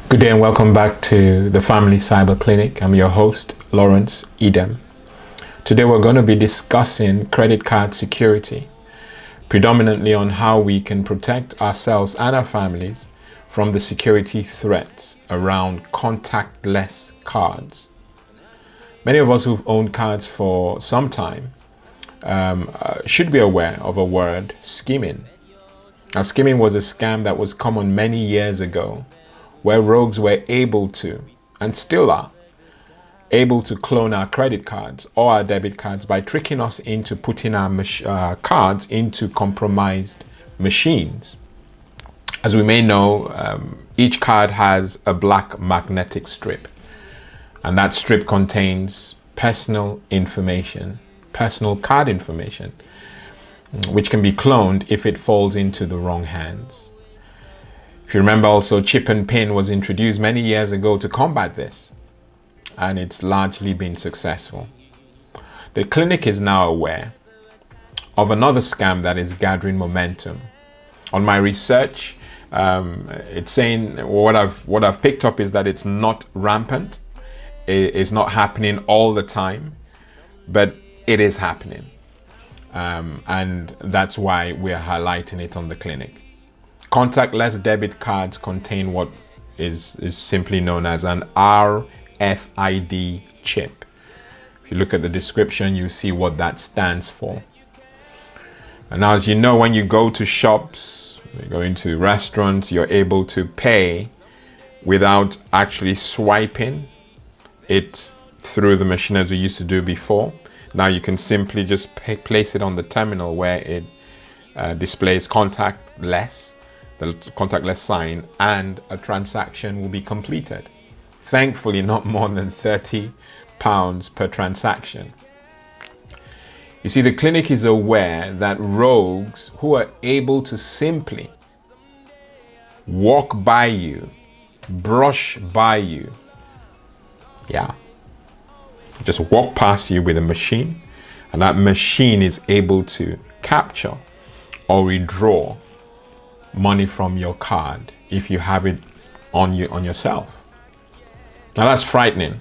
Good day and welcome back to the Family Cyber Clinic. I'm your host, Lawrence Edem. Today we're going to be discussing credit card security, predominantly on how we can protect ourselves and our families from the security threats around contactless cards. Many of us who've owned cards for some time should be aware of a word, skimming. Now, skimming was a scam that was common many years ago, where rogues were able to, and still are, able to clone our credit cards or our debit cards by tricking us into putting our cards into compromised machines. As we may know, each card has a black magnetic strip, and that strip contains personal card information, which can be cloned if it falls into the wrong hands. If you remember, also chip and pin was introduced many years ago to combat this, and it's largely been successful. The clinic is now aware of another scam that is gathering momentum. On my research, it's saying what I've picked up is that it's not rampant, it's not happening all the time, but it is happening, and that's why we're highlighting it on the clinic. Contactless debit cards contain what is simply known as an RFID chip. If you look at the description, you see what that stands for. And now, as you know, when you go to shops, you go into restaurants, you're able to pay without actually swiping it through the machine as we used to do before. Now you can simply just place it on the terminal where it displays contactless, the contactless sign, and a transaction will be completed. Thankfully, not more than £30 per transaction. You see, the clinic is aware that rogues who are able to simply walk by you, brush by you, just walk past you with a machine, and that machine is able to capture or withdraw money from your card if you have it on yourself. Now that's frightening.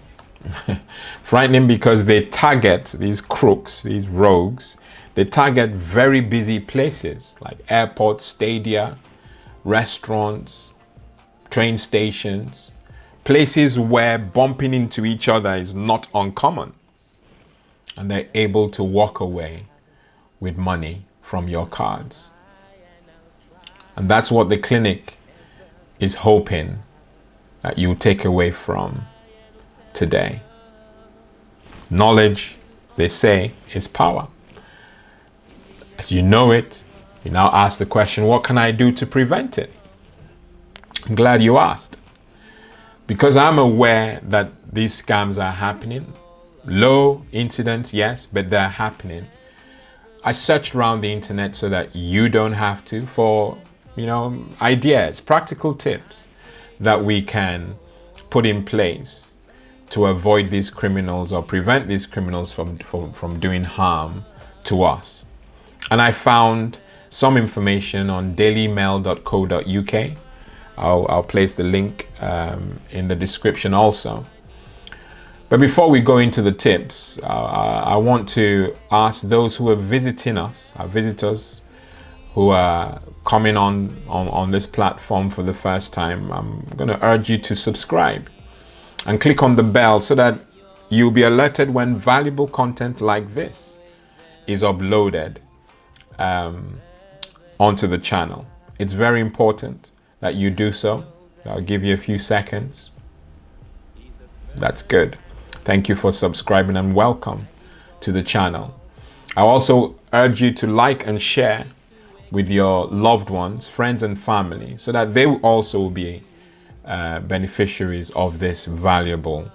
Frightening because they target these crooks, these rogues. They target very busy places like airports, stadia, restaurants, train stations, places where bumping into each other is not uncommon. And they're able to walk away with money from your cards. And that's what the clinic is hoping that you take away from today. Knowledge, they say, is power. As you know it, you now ask the question, what can I do to prevent it? I'm glad you asked. Because I'm aware that these scams are happening. Low incidence, yes, but they're happening. I searched around the internet so that you don't have to, for ideas, practical tips that we can put in place to avoid these criminals or prevent these criminals from doing harm to us. And I found some information on dailymail.co.uk. I'll place the link in the description also. But before we go into the tips, I want to ask those who are visiting us, our visitors who are coming on this platform for the first time, I'm going to urge you to subscribe and click on the bell so that you'll be alerted when valuable content like this is uploaded onto the channel. It's very important that you do so. I'll give you a few seconds. That's good. Thank you for subscribing and welcome to the channel. I also urge you to like and share with your loved ones, friends and family, so that they also will be beneficiaries of this valuable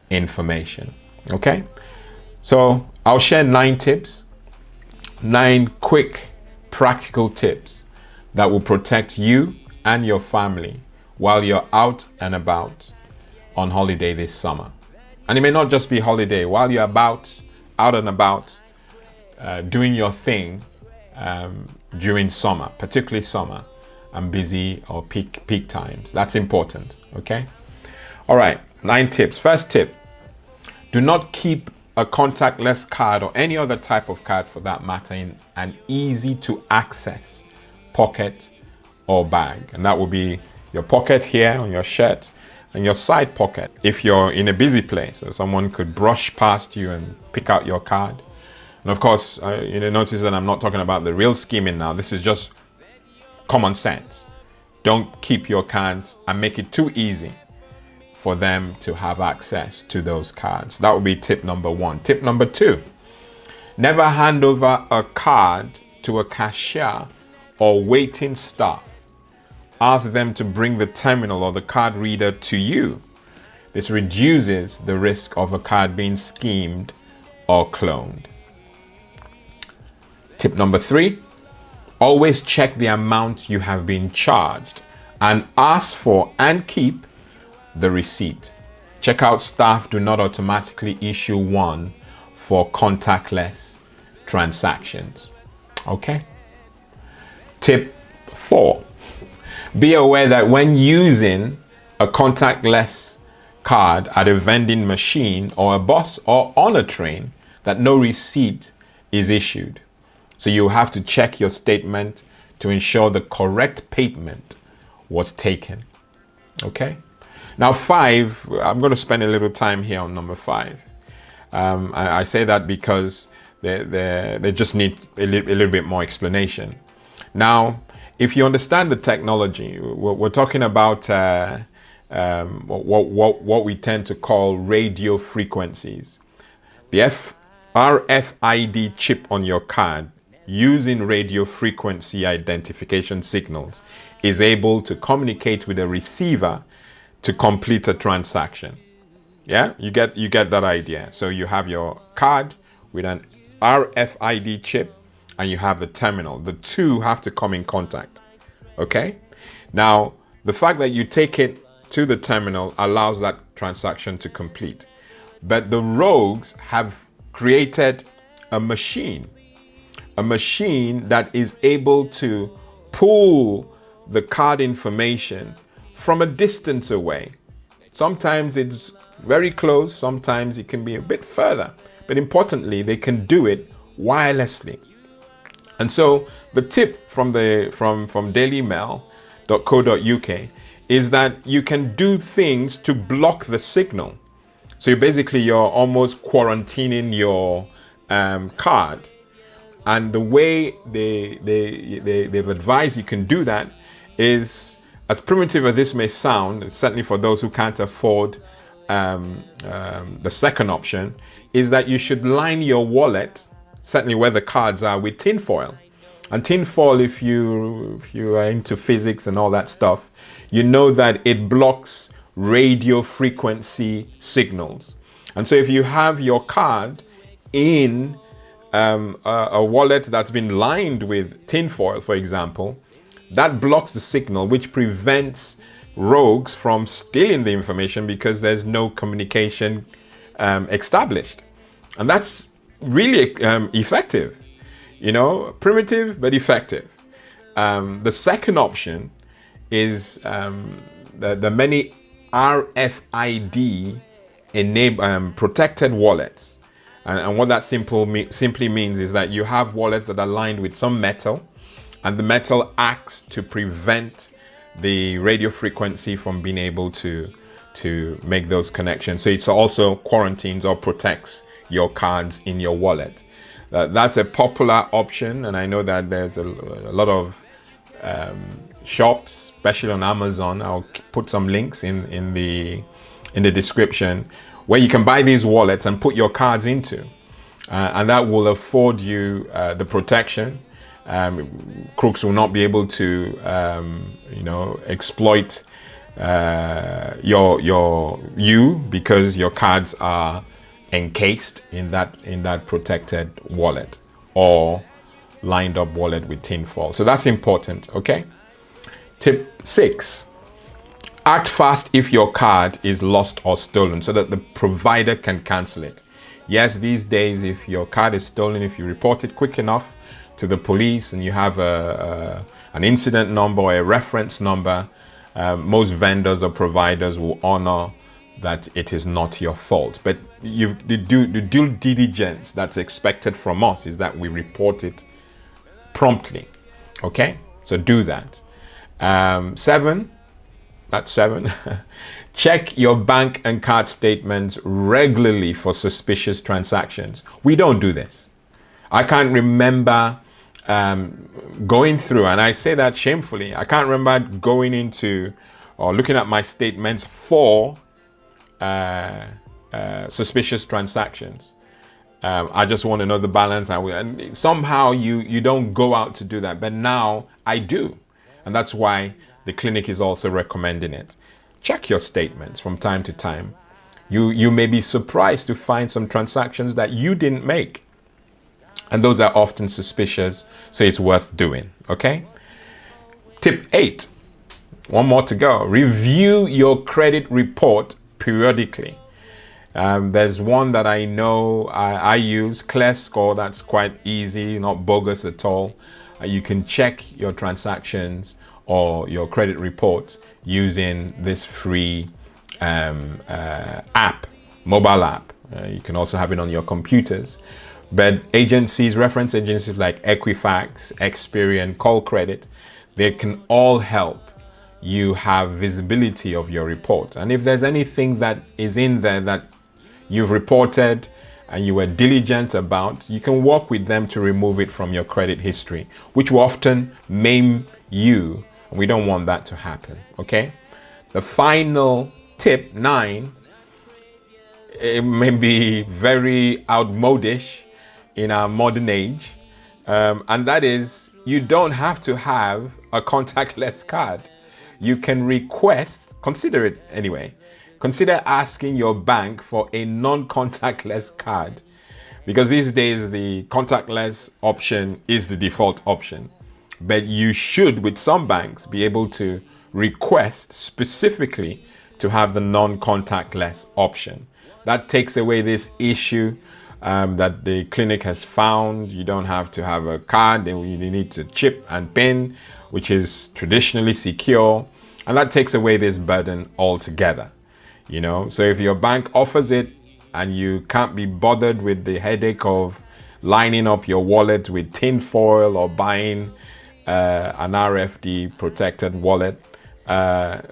information. Okay? So I'll share 9 tips, 9 quick practical tips that will protect you and your family while you're out and about on holiday this summer. And it may not just be holiday, while you're out and about doing your thing during summer, particularly summer and busy or peak times. That's important, okay? All right, 9 tips. First tip, do not keep a contactless card or any other type of card for that matter in an easy to access pocket or bag. And that will be your pocket here on your shirt and your side pocket. If you're in a busy place, so someone could brush past you and pick out your card. And of course, notice that I'm not talking about the real skimming now. This is just common sense. Don't keep your cards and make it too easy for them to have access to those cards. That would be tip number 1. Tip number 2, never hand over a card to a cashier or waiting staff. Ask them to bring the terminal or the card reader to you. This reduces the risk of a card being skimmed or cloned. Tip number 3, always check the amount you have been charged and ask for and keep the receipt. Checkout staff do not automatically issue one for contactless transactions. Okay. Tip 4, be aware that when using a contactless card at a vending machine or a bus or on a train, that no receipt is issued. So you have to check your statement to ensure the correct payment was taken. Okay. Now 5, I'm going to spend a little time here on number 5. I say that because they just need a little bit more explanation. Now, if you understand the technology, we're talking about what we tend to call radio frequencies. The RFID chip on your card using radio frequency identification signals is able to communicate with a receiver to complete a transaction. Yeah, you get that idea. So you have your card with an RFID chip and you have the terminal. The two have to come in contact. Okay? Now, the fact that you take it to the terminal allows that transaction to complete. But the rogues have created a machine that is able to pull the card information from a distance away. Sometimes it's very close, sometimes it can be a bit further, but importantly, they can do it wirelessly. And so the tip from dailymail.co.uk is that you can do things to block the signal. So you're almost quarantining your card. And the way they've advised you can do that is, as primitive as this may sound, certainly for those who can't afford the second option, is that you should line your wallet, certainly where the cards are, with tinfoil. And tinfoil, if you are into physics and all that stuff, you know that it blocks radio frequency signals. And so if you have your card in a wallet that's been lined with tinfoil, for example, that blocks the signal, which prevents rogues from stealing the information because there's no communication established. And that's really effective, primitive but effective. The second option is the many RFID protected wallets. And what that simply means is that you have wallets that are lined with some metal, and the metal acts to prevent the radio frequency from being able to make those connections. So it also quarantines or protects your cards in your wallet. That's a popular option, and I know that there's a lot of shops, especially on Amazon. I'll put some links in the description, where you can buy these wallets and put your cards into, and that will afford you the protection. Crooks will not be able to, exploit you because your cards are encased in that protected wallet or lined up wallet with tinfoil. So that's important. Okay. Tip 6. Act fast if your card is lost or stolen so that the provider can cancel it. Yes, these days, if your card is stolen, if you report it quick enough to the police and you have an incident number or a reference number, most vendors or providers will honor that it is not your fault. But the due diligence that's expected from us is that we report it promptly. Okay, so do that. 7, that's 7. Check your bank and card statements regularly for suspicious transactions. We don't do this. I can't remember going through, and I say that shamefully, I can't remember going into or looking at my statements for suspicious transactions. I just want to know the balance, and somehow you don't go out to do that, but now I do, and that's why the clinic is also recommending it. Check your statements from time to time. You may be surprised to find some transactions that you didn't make, and those are often suspicious, so it's worth doing. Okay. Tip 8. One more to go. Review your credit report periodically. There's one that I know I use, ClearScore. That's quite easy, not bogus at all. You can check your transactions or your credit report using this free app, mobile app. You can also have it on your computers. But reference agencies like Equifax, Experian, Call Credit, they can all help you have visibility of your report. And if there's anything that is in there that you've reported and you were diligent about, you can work with them to remove it from your credit history, which will often maim you. We don't want that to happen. Okay. The final tip, 9, it may be very outmodish in our modern age, and that is, you don't have to have a contactless card. You can consider it anyway. Consider asking your bank for a non-contactless card, because these days the contactless option is the default option. But you should, with some banks, be able to request specifically to have the non-contactless option. That takes away this issue that the clinic has found. You don't have to have a card, you need to chip and pin, which is traditionally secure, and that takes away this burden altogether. So if your bank offers it and you can't be bothered with the headache of lining up your wallet with tin foil or buying an RFID protected wallet, the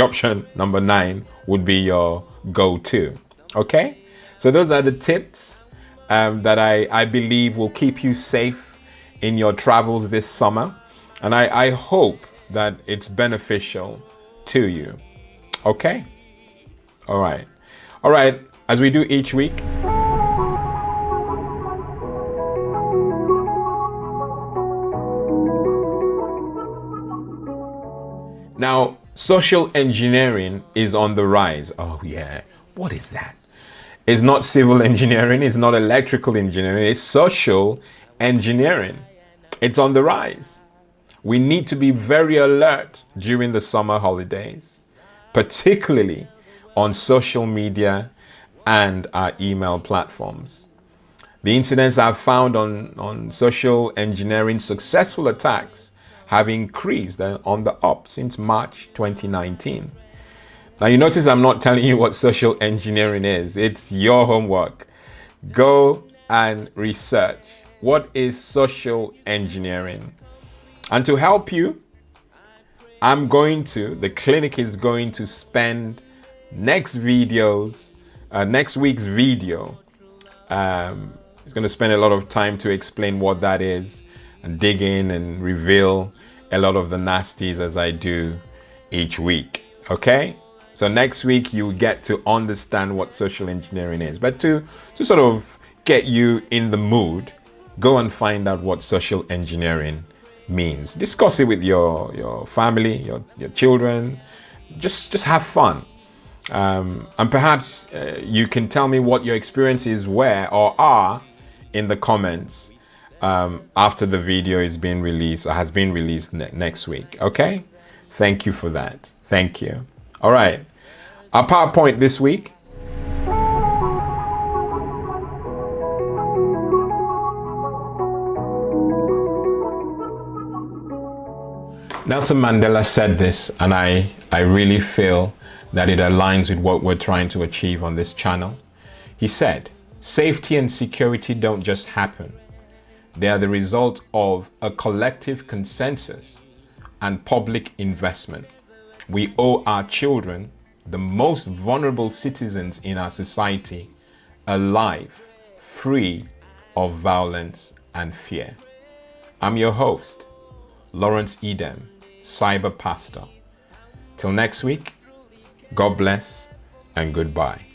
option number 9 would be your go-to. Okay, so those are the tips that I believe will keep you safe in your travels this summer, and I hope that it's beneficial to you. Okay, all right, as we do each week, now, social engineering is on the rise. Oh yeah, what is that? It's not civil engineering, it's not electrical engineering, it's social engineering. It's on the rise. We need to be very alert during the summer holidays, particularly on social media and our email platforms. The incidents I've found on social engineering successful attacks have increased on the up since March 2019. Now you notice I'm not telling you what social engineering is. It's your homework. Go and research. What is social engineering? And to help you, the clinic is going to spend next week's video. It's going to spend a lot of time to explain what that is and dig in and reveal a lot of the nasties as I do each week. Okay? So next week you get to understand what social engineering is. But to sort of get you in the mood, go and find out what social engineering means. Discuss it with your family, your children. Just have fun. And perhaps you can tell me what your experiences were or are in the comments after the video is being released or has been released next week. Okay? Thank you for that. Thank you. All right. Our PowerPoint this week. Nelson Mandela said this, and I really feel that it aligns with what we're trying to achieve on this channel. He said, safety and security don't just happen. They are the result of a collective consensus and public investment. We owe our children, the most vulnerable citizens in our society, a life free of violence and fear. I'm your host, Lawrence Edem, Cyber Pastor. Till next week, God bless and goodbye.